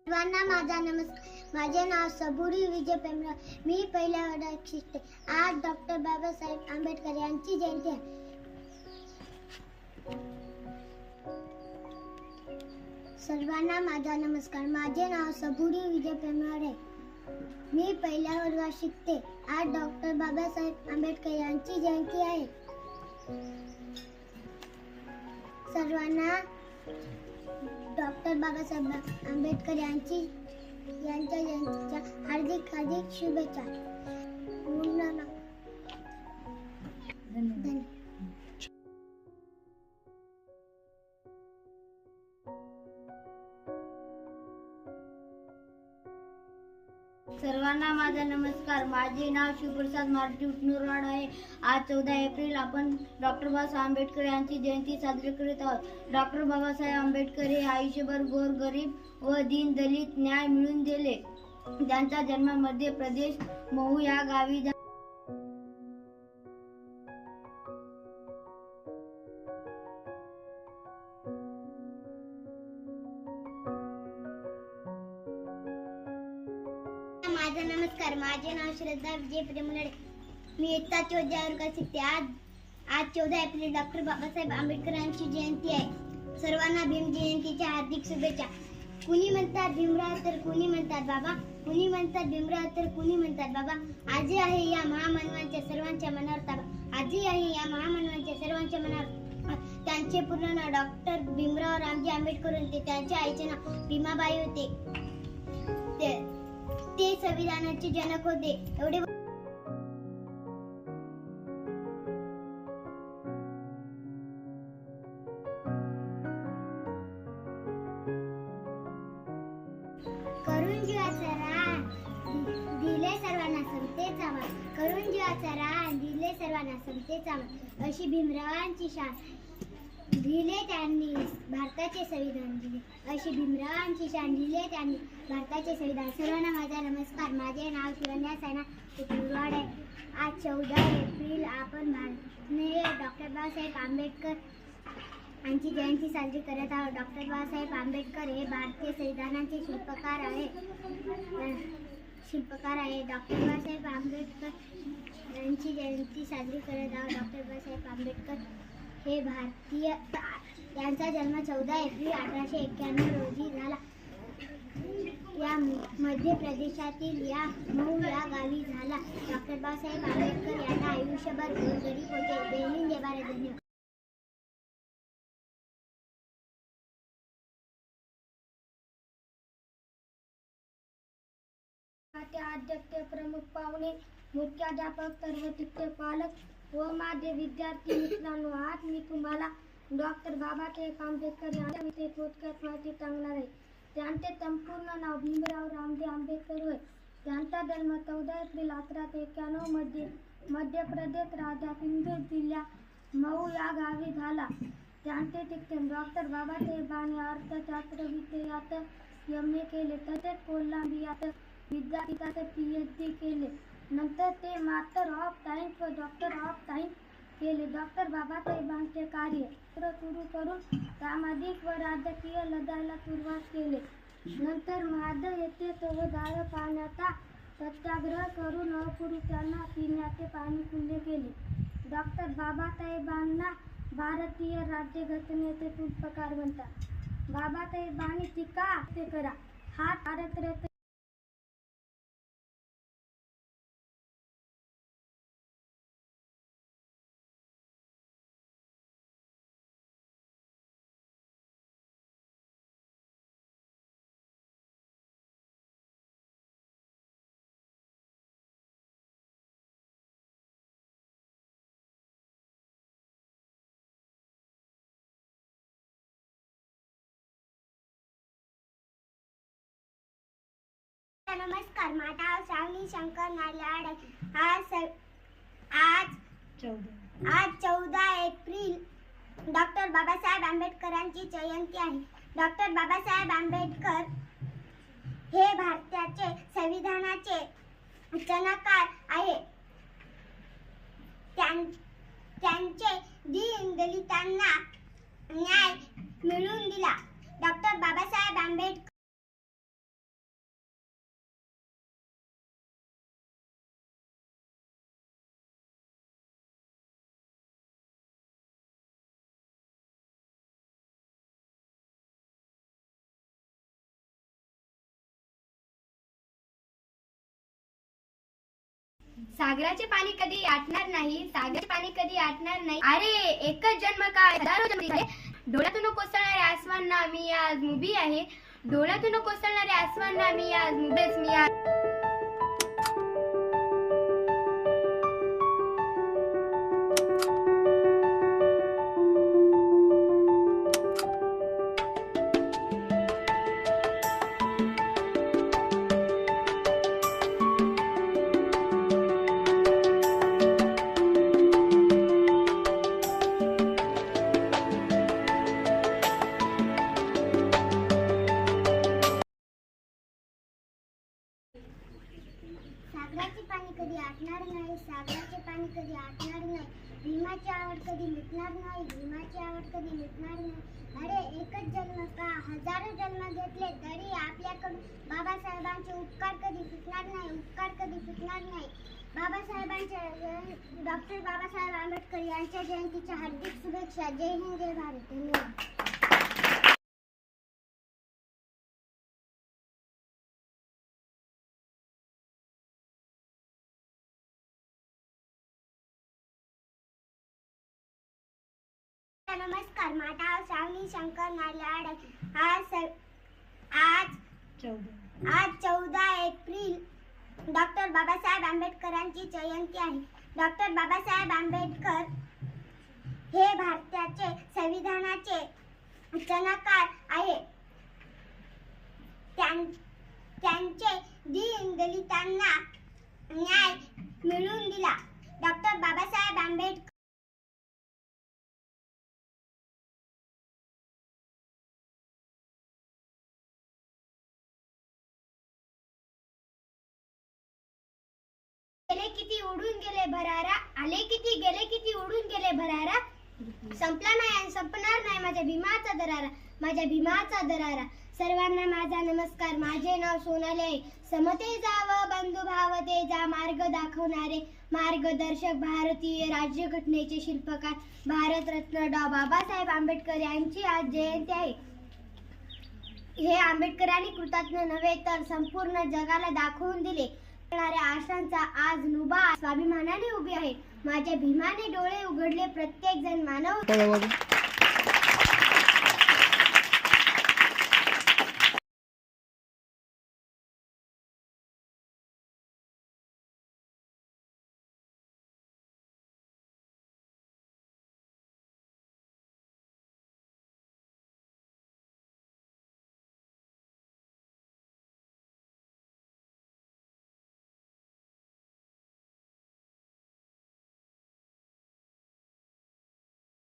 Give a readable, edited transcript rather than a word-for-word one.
सर्वांना माझा नमस्कार. माझे नाव सबुरी विजय पेमरा. मी पहिल्या वर्गात शिकते. आज डॉक्टर बाबासाहेब आंबेडकर यांची जयंती आहे. सर्वांना माझा नमस्कार. माझे नाव सबुरी विजय पेमरा आहे. मी पहिल्या वर्गात शिकते. आज डॉक्टर बाबासाहेब आंबेडकर यांची जयंती आहे. सर्वांना डॉक्टर बाबासाहेब आंबेडकर यांच्या जयंतीच्या हार्दिक शुभेच्छा. धन्यवाद. सर्वांना माझा नमस्कार. माझे नाव शिवप्रसाद मारुती उटनूरवाड आहे. आज 14 एप्रिल आपण डॉक्टर बाबासाहेब आंबेडकर यांची जयंती साजरी करीत आहोत. डॉक्टर बाबासाहेब आंबेडकर हे आयुष्यभर गोरगरीब व दीन दलित न्याय मिळवून दिले. त्यांचा जन्म मध्य प्रदेश महू या गावी माझा नमस्कार. माझे नाव श्रद्धा विजय प्रेमलडे. मी इयत्ता 14 वर्गात शिकते. आज 14 एप्रिल डॉक्टर बाबासाहेब आंबेडकर यांची जयंती आहे. सर्वांना भीम जयंतीच्या हार्दिक शुभेच्छा. कुणी म्हणतात भीमराव तर कुणी म्हणतात बाबा, कुणी म्हणतात भीमराव तर कुणी म्हणतात बाबा. आजी आहे या महामानवांच्या सर्वांच्या मनावर ताबा. आजी आहे या महामानवांच्या सर्वांच्या मनावर. त्यांचे पूर्ण नाव डॉक्टर भीमराव रामजी आंबेडकर होते. त्यांच्या आईचे नाव भीमाबाई होते. ते संविधानाचे जनक होते. एवढे करून जीवाचा रान दिले सर्वांना समतेचा मान. करून जीवाचा रान दिले सर्वांना समतेचा मान. अशी भीमरावांची शान दिले त्यांनी भारताचे संविधान दिले. अशी भीमरावांची शान दिले त्यांनी भारताचे संविधान. सर्वांना माझा नमस्कार. माझे नाव शिवन्या सायना उटनूरवाड आहे. आज 14 एप्रिल आपण डॉक्टर बाबासाहेब आंबेडकर यांची जयंती साजरी करत आहोत. डॉक्टर बाबासाहेब आंबेडकर हे भारतीय संविधानाचे शिल्पकार आहे. डॉक्टर बाबासाहेब आंबेडकर यांची जयंती साजरी करत आहोत. डॉक्टर बाबासाहेब आंबेडकर हे भारतीय. त्यांचा जन्म 14 एप्रिल 1891 रोजी झाला. या मध्य प्रदेशातील या महू या गावी झाला. डॉक्टर बाबासाहेब आंबेडकर यांना आयुष्यभर गोरगरीब होते. जय हिंद, जय भारत. धन्यवाद. अध्यक्ष, प्रमुख पाहुणे, मुख्याध्यापक, सर्व शिक्षक, पालक व माझे विद्यार्थी मित्रांनो, आज मी तुम्हाला डॉक्टर बाबासाहेब आंबेडकर यांच्याविषयी थोडक्यात माहिती सांगणार आहे. त्यांचे संपूर्ण नाव भीमराव रामजी आंबेडकर होय. त्यांचा जन्म 14 एप्रिल 1891 मध्ये मध्य प्रदेश राज्यात इंदूर जिल्ह्यात महू या गावी झाला. त्यांचे शिक्षण डॉक्टर बाबासाहेबांनी अर्थशास्त्र विषयात MA केले. तसेच कोलंबियात विद्यापीठात PhD केले. नंतर ते मास्टर ऑफ सायन्स व डॉक्टर ऑफ सायन्स केले. डॉक्टर बाबासाहेबांचे कार्य सुरू करून सामाजिक व राजकीय लढाईला सुरुवात केली. नंतर महाड येथे चौदार पाण्याचा सत्याग्रह करून अस्पृश्यांना पिण्याचे पाणी खुले केले. डॉक्टर बाबासाहेबांना भारतीय राज्यघटनेचे शिल्पकार म्हणतात. बाबासाहेबांनी टीका करा हा कार्यक्रम नमस्कार. माझं नाव श्रावणी शंकर नालाड आहे. आज 14 एप्रिल डॉक्टर बाबासाहेब आंबेडकरांची जयंती आहे. डॉक्टर बाबासाहेब आंबेडकर हे भारताचे संविधानाचे रचनाकार आहे. त्यांचे दीन दलितांना न्याय मिळवून दिला. डॉक्टर बाबासाहेब आंबेडकर सागराचे पाणी कधी आटणार नाही, सागराचे पाणी कधी आटणार नाही. अरे एकच जन्म काय हजारो जन्म आहे. डोळ्यातून कोसळणाऱ्या आसमांना मी आज मुभी आहे. डोळ्यातून कोसळणाऱ्या आसमांना मी आज मुबेच मी आज. सागराचे पाणी कधी आटणार नाही, सागराचे पाणी कधी आटणार नाही. भीमाची आवड कधी मिटणार नाही, भीमाची आवड कधी मिटणार नाही. अरे एकच जन्म का हजारो जन्म घेतले तरी आपल्याकडून बाबासाहेबांचे उपकार कधी सुटणार नाही, उपकार कधी सुटणार नाही. डॉक्टर बाबासाहेब आंबेडकर यांच्या जयंतीच्या हार्दिक शुभेच्छा. जय हिंद, जय भारत. धन्यवाद. नमस्कार, माझं नाव श्रावणी शंकर नालाड. आज 14 एप्रिल डॉक्टर बाबासाहेब आंबेडकरांची जयंती आहे. डॉक्टर बाबासाहेब आंबेडकर हे भारताचे संविधानाचे रचनाकार आहे. त्यांचे दलितांना न्याय मिळवून दिला. डॉक्टर बाबासाहेब आंबेडकर गेले किती उडून गेले भरारा, आले किती गेले किती उडून गेले भरारा. संपला नाही आणि संपणार नाही माझ्या भीमाचा दरारा, माझ्या भीमाचा दरारा. सर्वांना माझा नमस्कार. माझे नाव सोनाली आहे. समते जाव बंधुभावते जा मार्ग दाखवणारे मार्गदर्शक, भारतीय राज्यघटनेचे शिल्पकार, भारतरत्न डॉ बाबासाहेब आंबेडकर यांची आज जयंती आहे. हे आंबेडकरांनी कृतज्ञ नव्हे तर संपूर्ण जगाला दाखवून दिले. आशांचा आज नुबा स्वाभिमानाने उभी आहे. माझ्या भीमाने डोळे उघडले प्रत्येक जण मानव